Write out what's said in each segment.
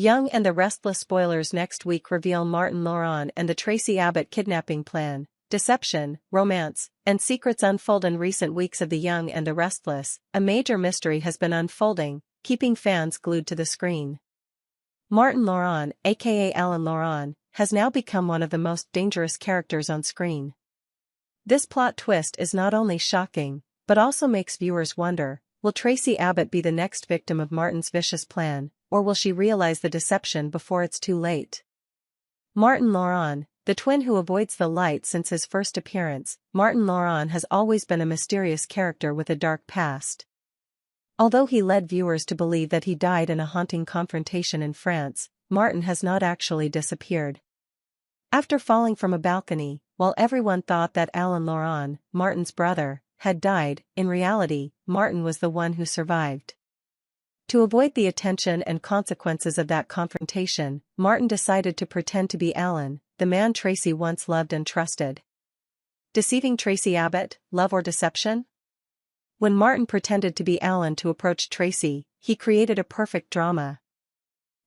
Young and the Restless spoilers next week reveal Martin Laurent and the Traci Abbott kidnapping plan. Deception, romance, and secrets unfold in recent weeks of The Young and the Restless. A major mystery has been unfolding, keeping fans glued to the screen. Martin Laurent, aka Alan Laurent, has now become one of the most dangerous characters on screen. This plot twist is not only shocking, but also makes viewers wonder, will Traci Abbott be the next victim of Martin's vicious plan, or will she realize the deception before it's too late? Martin Laurent, the twin who avoids the light since his first appearance. Martin Laurent has always been a mysterious character with a dark past. Although he led viewers to believe that he died in a haunting confrontation in France, Martin has not actually disappeared. After falling from a balcony, while everyone thought that Alan Laurent, Martin's brother, had died, in reality, Martin was the one who survived. To avoid the attention and consequences of that confrontation, Martin decided to pretend to be Alan, the man Traci once loved and trusted. Deceiving Traci Abbott, love or deception? When Martin pretended to be Alan to approach Traci, he created a perfect drama.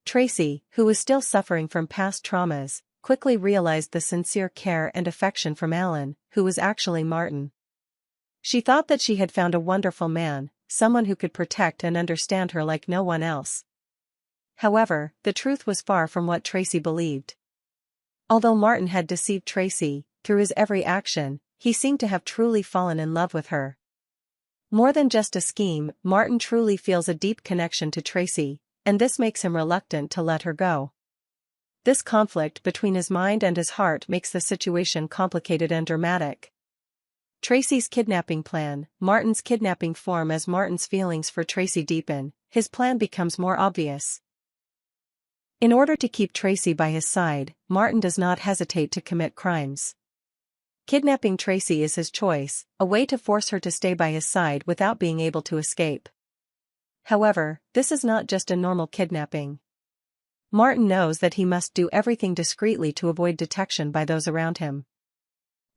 Traci, who was still suffering from past traumas, quickly realized the sincere care and affection from Alan, who was actually Martin. She thought that she had found a wonderful man, someone who could protect and understand her like no one else. However, the truth was far from what Traci believed. Although Martin had deceived Traci, through his every action, he seemed to have truly fallen in love with her. More than just a scheme, Martin truly feels a deep connection to Traci, and this makes him reluctant to let her go. This conflict between his mind and his heart makes the situation complicated and dramatic. Traci's kidnapping plan. Martin's kidnapping form as Martin's feelings for Traci deepen, his plan becomes more obvious. In order to keep Traci by his side, Martin does not hesitate to commit crimes. Kidnapping Traci is his choice, a way to force her to stay by his side without being able to escape. However, this is not just a normal kidnapping. Martin knows that he must do everything discreetly to avoid detection by those around him.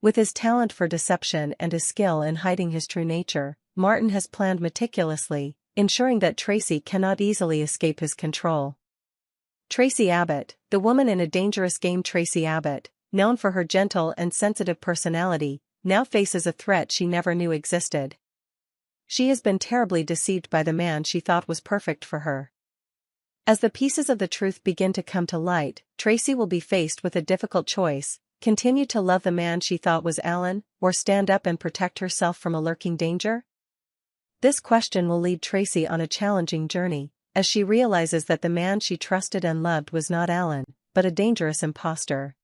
With his talent for deception and his skill in hiding his true nature, Martin has planned meticulously, ensuring that Traci cannot easily escape his control. Traci Abbott, the woman in A Dangerous Game. Traci Abbott, known for her gentle and sensitive personality, now faces a threat she never knew existed. She has been terribly deceived by the man she thought was perfect for her. As the pieces of the truth begin to come to light, Traci will be faced with a difficult choice: continue to love the man she thought was Alan, or stand up and protect herself from a lurking danger? This question will lead Traci on a challenging journey, as she realizes that the man she trusted and loved was not Alan, but a dangerous imposter.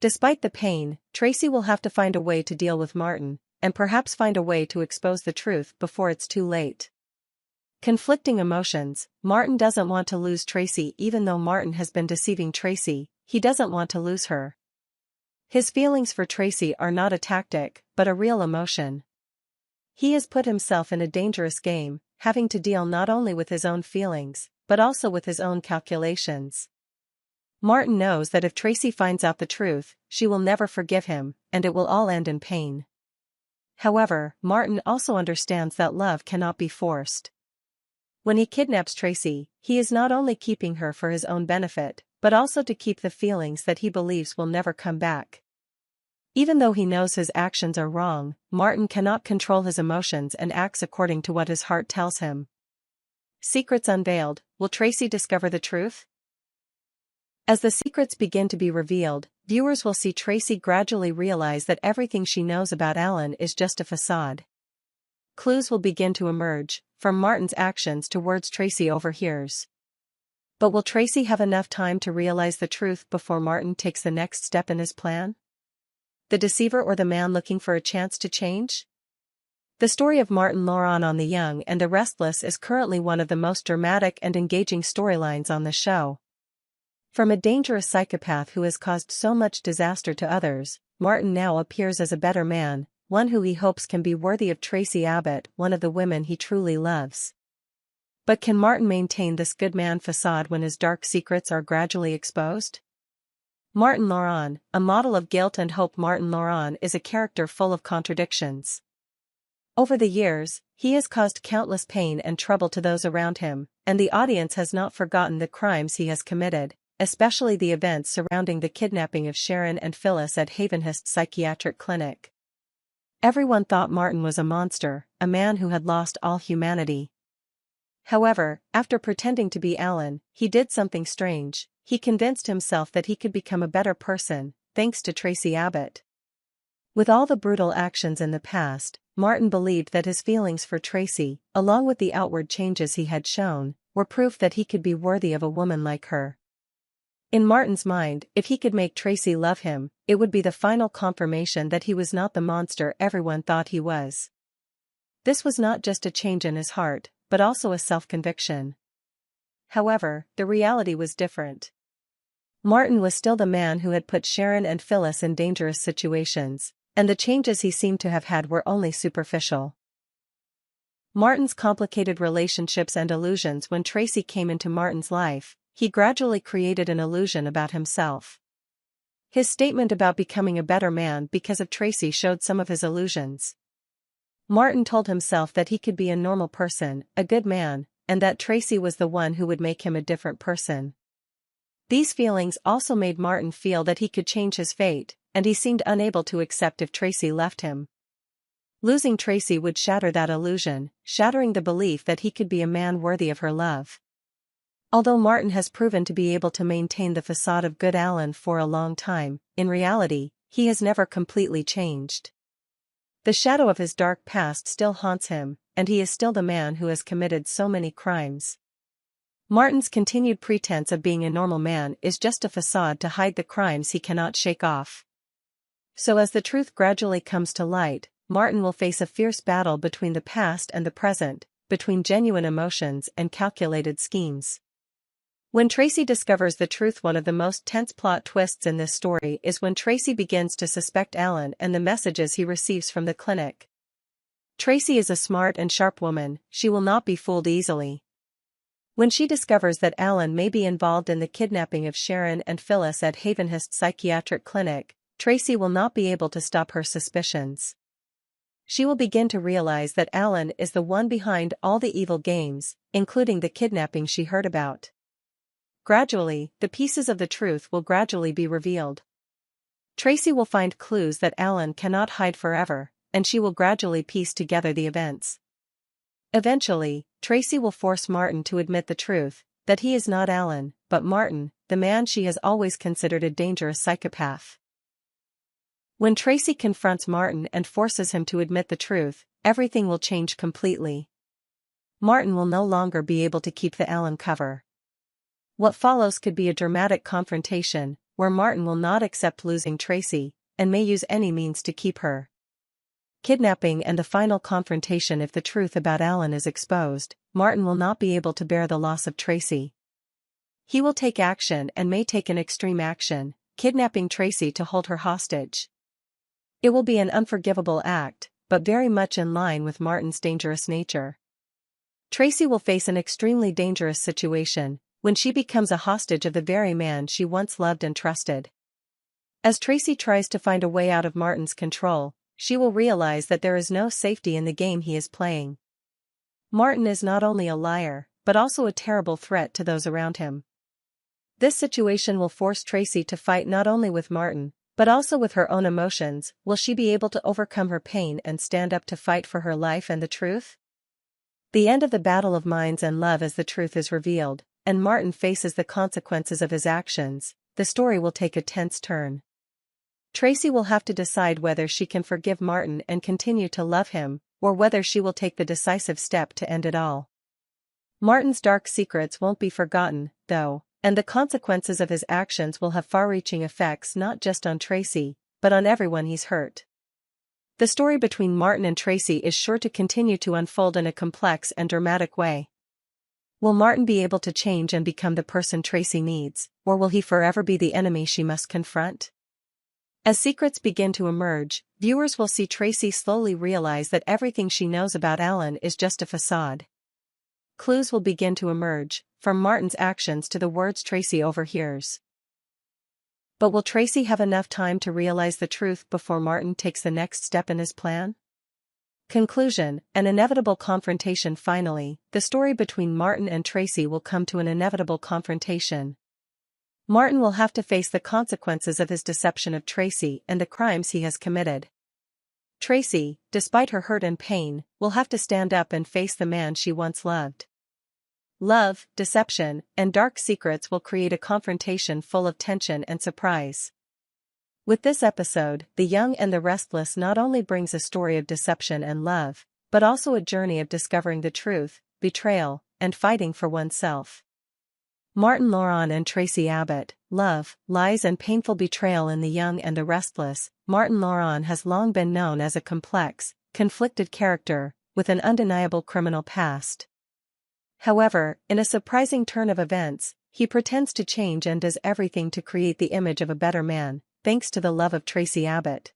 Despite the pain, Traci will have to find a way to deal with Martin, and perhaps find a way to expose the truth before it's too late. Conflicting emotions. Martin doesn't want to lose Traci. Even though Martin has been deceiving Traci, he doesn't want to lose her. His feelings for Traci are not a tactic, but a real emotion. He has put himself in a dangerous game, having to deal not only with his own feelings, but also with his own calculations. Martin knows that if Traci finds out the truth, she will never forgive him, and it will all end in pain. However, Martin also understands that love cannot be forced. When he kidnaps Traci, he is not only keeping her for his own benefit, but also to keep the feelings that he believes will never come back. Even though he knows his actions are wrong, Martin cannot control his emotions and acts according to what his heart tells him. Secrets unveiled. Will Traci discover the truth? As the secrets begin to be revealed, viewers will see Traci gradually realize that everything she knows about Alan is just a facade. Clues will begin to emerge, from Martin's actions to words Traci overhears. But will Traci have enough time to realize the truth before Martin takes the next step in his plan? The deceiver or the man looking for a chance to change? The story of Martin Laurent on The Young and the Restless is currently one of the most dramatic and engaging storylines on the show. From a dangerous psychopath who has caused so much disaster to others, Martin now appears as a better man, one who he hopes can be worthy of Traci Abbott, one of the women he truly loves. But can Martin maintain this good man facade when his dark secrets are gradually exposed? Martin Laurent, a model of guilt and hope. Martin Laurent is a character full of contradictions. Over the years, he has caused countless pain and trouble to those around him, and the audience has not forgotten the crimes he has committed, especially the events surrounding the kidnapping of Sharon and Phyllis at Havenhurst Psychiatric Clinic. Everyone thought Martin was a monster, a man who had lost all humanity. However, after pretending to be Alan, he did something strange. He convinced himself that he could become a better person, thanks to Traci Abbott. With all the brutal actions in the past, Martin believed that his feelings for Traci, along with the outward changes he had shown, were proof that he could be worthy of a woman like her. In Martin's mind, if he could make Traci love him, it would be the final confirmation that he was not the monster everyone thought he was. This was not just a change in his heart, but also a self-conviction. However, the reality was different. Martin was still the man who had put Sharon and Phyllis in dangerous situations, and the changes he seemed to have had were only superficial. Martin's complicated relationships and illusions. When Traci came into Martin's life, he gradually created an illusion about himself. His statement about becoming a better man because of Traci showed some of his illusions. Martin told himself that he could be a normal person, a good man, and that Traci was the one who would make him a different person. These feelings also made Martin feel that he could change his fate, and he seemed unable to accept if Traci left him. Losing Traci would shatter that illusion, shattering the belief that he could be a man worthy of her love. Although Martin has proven to be able to maintain the facade of good Alan for a long time, in reality, he has never completely changed. The shadow of his dark past still haunts him, and he is still the man who has committed so many crimes. Martin's continued pretense of being a normal man is just a facade to hide the crimes he cannot shake off. So as the truth gradually comes to light, Martin will face a fierce battle between the past and the present, between genuine emotions and calculated schemes. When Traci discovers the truth, one of the most tense plot twists in this story is when Traci begins to suspect Alan and the messages he receives from the clinic. Traci is a smart and sharp woman, she will not be fooled easily. When she discovers that Alan may be involved in the kidnapping of Sharon and Phyllis at Havenhurst Psychiatric Clinic, Traci will not be able to stop her suspicions. She will begin to realize that Alan is the one behind all the evil games, including the kidnapping she heard about. Gradually, the pieces of the truth will gradually be revealed. Traci will find clues that Alan cannot hide forever, and she will gradually piece together the events. Eventually, Traci will force Martin to admit the truth, that he is not Alan, but Martin, the man she has always considered a dangerous psychopath. When Traci confronts Martin and forces him to admit the truth, everything will change completely. Martin will no longer be able to keep the Alan cover. What follows could be a dramatic confrontation, where Martin will not accept losing Traci, and may use any means to keep her. Kidnapping and the final confrontation. If the truth about Alan is exposed, Martin will not be able to bear the loss of Traci. He will take action and may take an extreme action, kidnapping Traci to hold her hostage. It will be an unforgivable act, but very much in line with Martin's dangerous nature. Traci will face an extremely dangerous situation, when she becomes a hostage of the very man she once loved and trusted. As Traci tries to find a way out of Martin's control, she will realize that there is no safety in the game he is playing. Martin is not only a liar, but also a terrible threat to those around him. This situation will force Traci to fight not only with Martin, but also with her own emotions. Will she be able to overcome her pain and stand up to fight for her life and the truth? The end of the battle of minds and love. As the truth is revealed, and Martin faces the consequences of his actions, the story will take a tense turn. Traci will have to decide whether she can forgive Martin and continue to love him, or whether she will take the decisive step to end it all. Martin's dark secrets won't be forgotten, though, and the consequences of his actions will have far-reaching effects not just on Traci, but on everyone he's hurt. The story between Martin and Traci is sure to continue to unfold in a complex and dramatic way. Will Martin be able to change and become the person Traci needs, or will he forever be the enemy she must confront? As secrets begin to emerge, viewers will see Traci slowly realize that everything she knows about Alan is just a facade. Clues will begin to emerge, from Martin's actions to the words Traci overhears. But will Traci have enough time to realize the truth before Martin takes the next step in his plan? Conclusion: an inevitable confrontation. Finally, the story between Martin and Traci will come to an inevitable confrontation. Martin will have to face the consequences of his deception of Traci and the crimes he has committed. Traci, despite her hurt and pain, will have to stand up and face the man she once loved. Love, deception, and dark secrets will create a confrontation full of tension and surprise. With this episode, The Young and the Restless not only brings a story of deception and love, but also a journey of discovering the truth, betrayal, and fighting for oneself. Martin Laurent and Traci Abbott, love, lies and painful betrayal in The Young and the Restless. Martin Laurent has long been known as a complex, conflicted character, with an undeniable criminal past. However, in a surprising turn of events, he pretends to change and does everything to create the image of a better man, thanks to the love of Traci Abbott.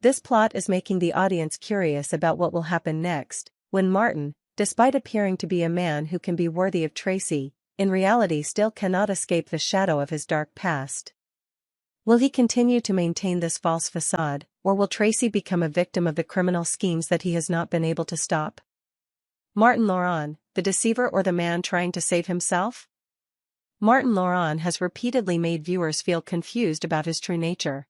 This plot is making the audience curious about what will happen next, when Martin, despite appearing to be a man who can be worthy of Traci, in reality still cannot escape the shadow of his dark past. Will he continue to maintain this false facade, or will Traci become a victim of the criminal schemes that he has not been able to stop? Martin Laurent, the deceiver or the man trying to save himself? Martin Laurent has repeatedly made viewers feel confused about his true nature.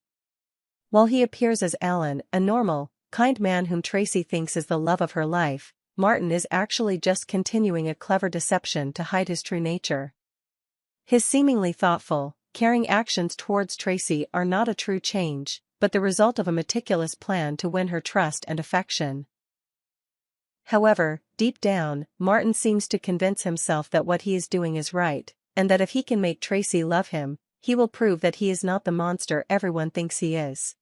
While he appears as Alan, a normal, kind man whom Traci thinks is the love of her life, Martin is actually just continuing a clever deception to hide his true nature. His seemingly thoughtful, caring actions towards Traci are not a true change, but the result of a meticulous plan to win her trust and affection. However, deep down, Martin seems to convince himself that what he is doing is right, and that if he can make Traci love him, he will prove that he is not the monster everyone thinks he is.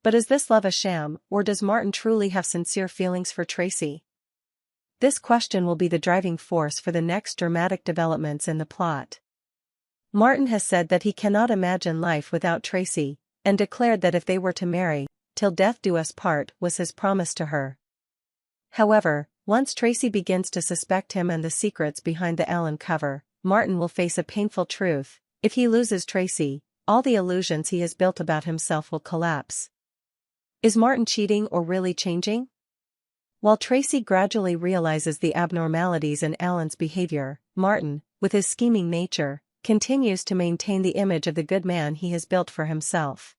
But is this love a sham, or does Martin truly have sincere feelings for Traci? This question will be the driving force for the next dramatic developments in the plot. Martin has said that he cannot imagine life without Traci, and declared that if they were to marry, till death do us part was his promise to her. However, once Traci begins to suspect him and the secrets behind the Alan cover, Martin will face a painful truth: if he loses Traci, all the illusions he has built about himself will collapse. Is Martin cheating or really changing? While Traci gradually realizes the abnormalities in Alan's behavior, Martin, with his scheming nature, continues to maintain the image of the good man he has built for himself.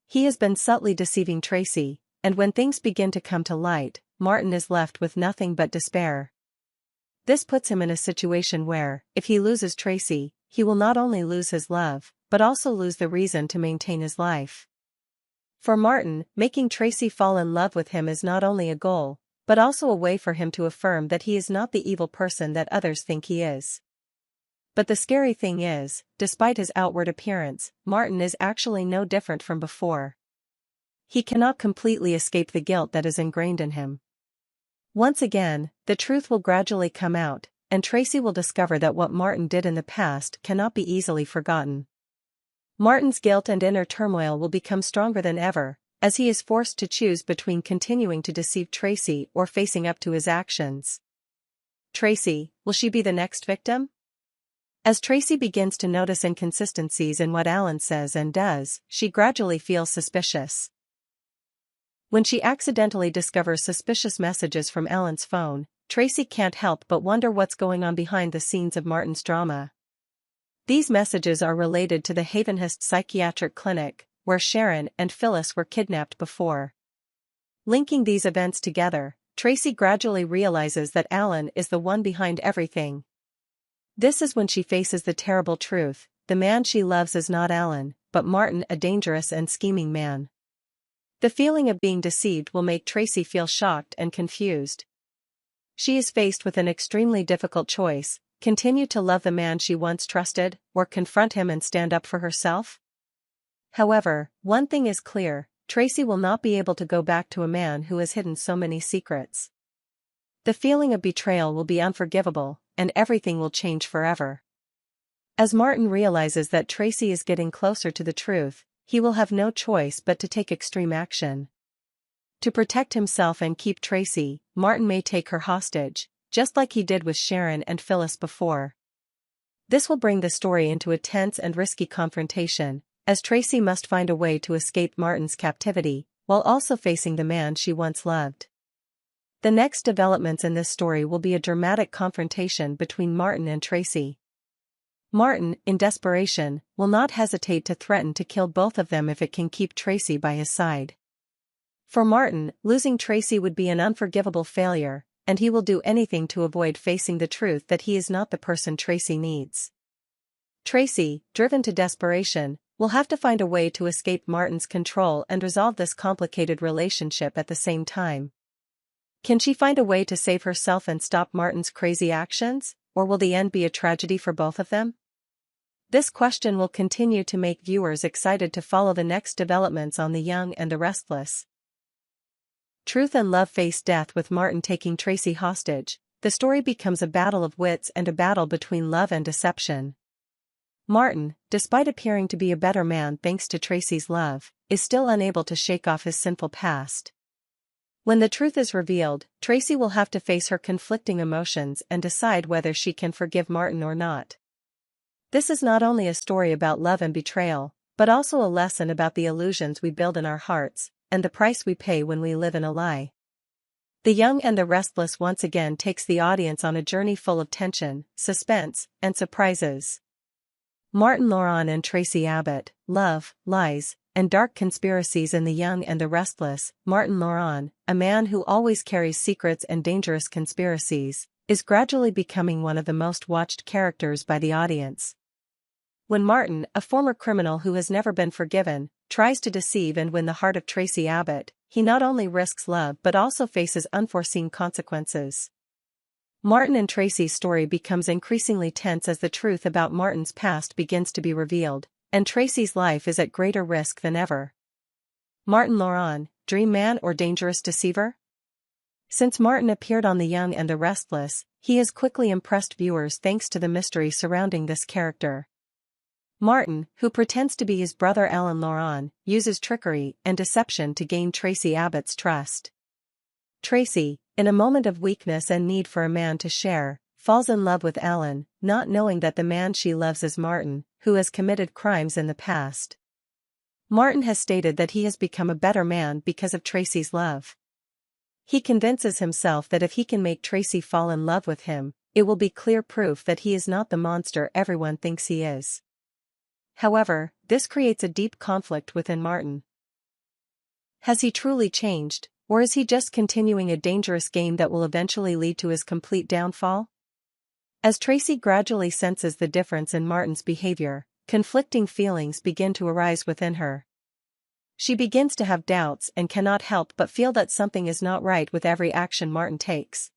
He has been subtly deceiving Traci, and when things begin to come to light, Martin is left with nothing but despair. This puts him in a situation where, if he loses Traci, he will not only lose his love, but also lose the reason to maintain his life. For Martin, making Traci fall in love with him is not only a goal, but also a way for him to affirm that he is not the evil person that others think he is. But the scary thing is, despite his outward appearance, Martin is actually no different from before. He cannot completely escape the guilt that is ingrained in him. Once again, the truth will gradually come out, and Traci will discover that what Martin did in the past cannot be easily forgotten. Martin's guilt and inner turmoil will become stronger than ever, as he is forced to choose between continuing to deceive Traci or facing up to his actions. Traci, will she be the next victim? As Traci begins to notice inconsistencies in what Alan says and does, she gradually feels suspicious. When she accidentally discovers suspicious messages from Alan's phone, Traci can't help but wonder what's going on behind the scenes of Martin's drama. These messages are related to the Havenhurst psychiatric clinic, where Sharon and Phyllis were kidnapped before. Linking these events together, Traci gradually realizes that Alan is the one behind everything. This is when she faces the terrible truth: the man she loves is not Alan, but Martin, a dangerous and scheming man. The feeling of being deceived will make Traci feel shocked and confused. She is faced with an extremely difficult choice: continue to love the man she once trusted, or confront him and stand up for herself? However, one thing is clear: Traci will not be able to go back to a man who has hidden so many secrets. The feeling of betrayal will be unforgivable, and everything will change forever. As Martin realizes that Traci is getting closer to the truth, he will have no choice but to take extreme action. To protect himself and keep Traci, Martin may take her hostage, just like he did with Sharon and Phyllis before. This will bring the story into a tense and risky confrontation, as Traci must find a way to escape Martin's captivity, while also facing the man she once loved. The next developments in this story will be a dramatic confrontation between Martin and Traci. Martin, in desperation, will not hesitate to threaten to kill both of them if it can keep Traci by his side. For Martin, losing Traci would be an unforgivable failure, and he will do anything to avoid facing the truth that he is not the person Traci needs. Traci, driven to desperation, will have to find a way to escape Martin's control and resolve this complicated relationship at the same time. Can she find a way to save herself and stop Martin's crazy actions, or will the end be a tragedy for both of them? This question will continue to make viewers excited to follow the next developments on The Young and the Restless. Truth and love face death. With Martin taking Traci hostage, the story becomes a battle of wits and a battle between love and deception. Martin, despite appearing to be a better man thanks to Traci's love, is still unable to shake off his sinful past. When the truth is revealed, Traci will have to face her conflicting emotions and decide whether she can forgive Martin or not. This is not only a story about love and betrayal, but also a lesson about the illusions we build in our hearts, and the price we pay when we live in a lie. The Young and the Restless once again takes the audience on a journey full of tension, suspense, and surprises. Martin Laurent and Traci Abbott, love, lies, and dark conspiracies in The Young and the Restless. Martin Laurent, a man who always carries secrets and dangerous conspiracies, is gradually becoming one of the most watched characters by the audience. When Martin, a former criminal who has never been forgiven, tries to deceive and win the heart of Traci Abbott, he not only risks love but also faces unforeseen consequences. Martin and Traci's story becomes increasingly tense as the truth about Martin's past begins to be revealed, and Traci's life is at greater risk than ever. Martin Laurent, dream man or dangerous deceiver? Since Martin appeared on The Young and the Restless, he has quickly impressed viewers thanks to the mystery surrounding this character. Martin, who pretends to be his brother Alan Laurent, uses trickery and deception to gain Traci Abbott's trust. Traci, in a moment of weakness and need for a man to share, falls in love with Alan, not knowing that the man she loves is Martin, who has committed crimes in the past. Martin has stated that he has become a better man because of Traci's love. He convinces himself that if he can make Traci fall in love with him, it will be clear proof that he is not the monster everyone thinks he is. However, this creates a deep conflict within Martin. Has he truly changed, or is he just continuing a dangerous game that will eventually lead to his complete downfall? As Traci gradually senses the difference in Martin's behavior, conflicting feelings begin to arise within her. She begins to have doubts and cannot help but feel that something is not right with every action Martin takes.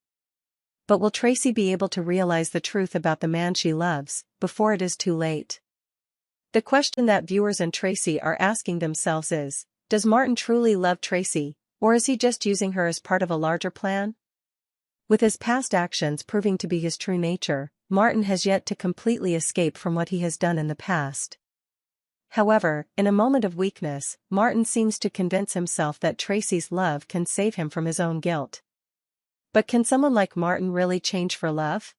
But will Traci be able to realize the truth about the man she loves, before it is too late? The question that viewers and Traci are asking themselves is, does Martin truly love Traci, or is he just using her as part of a larger plan? With his past actions proving to be his true nature, Martin has yet to completely escape from what he has done in the past. However, in a moment of weakness, Martin seems to convince himself that Traci's love can save him from his own guilt. But can someone like Martin really change for love?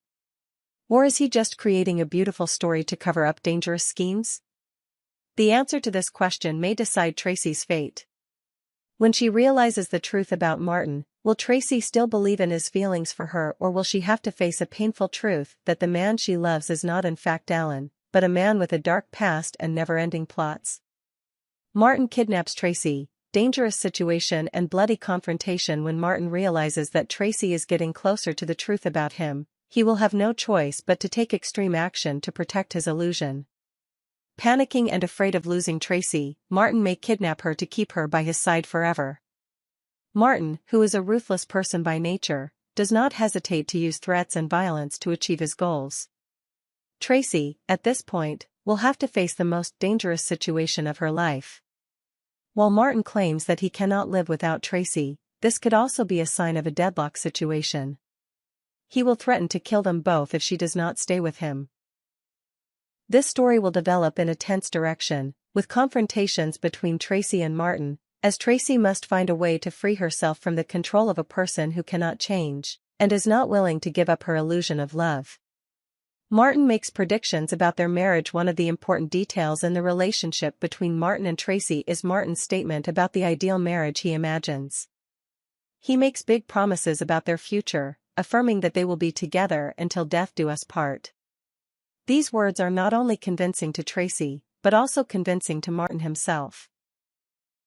Or is he just creating a beautiful story to cover up dangerous schemes? The answer to this question may decide Traci's fate. When she realizes the truth about Martin, will Traci still believe in his feelings for her, or will she have to face a painful truth that the man she loves is not in fact Alan, but a man with a dark past and never-ending plots? Martin kidnaps Traci, dangerous situation and bloody confrontation. When Martin realizes that Traci is getting closer to the truth about him, he will have no choice but to take extreme action to protect his illusion. Panicking and afraid of losing Traci, Martin may kidnap her to keep her by his side forever. Martin, who is a ruthless person by nature, does not hesitate to use threats and violence to achieve his goals. Traci, at this point, will have to face the most dangerous situation of her life. While Martin claims that he cannot live without Traci, this could also be a sign of a deadlock situation. He will threaten to kill them both if she does not stay with him. This story will develop in a tense direction, with confrontations between Traci and Martin, as Traci must find a way to free herself from the control of a person who cannot change, and is not willing to give up her illusion of love. Martin makes predictions about their marriage. One of the important details in the relationship between Martin and Traci is Martin's statement about the ideal marriage he imagines. He makes big promises about their future, affirming that they will be together until death do us part. These words are not only convincing to Traci, but also convincing to Martin himself.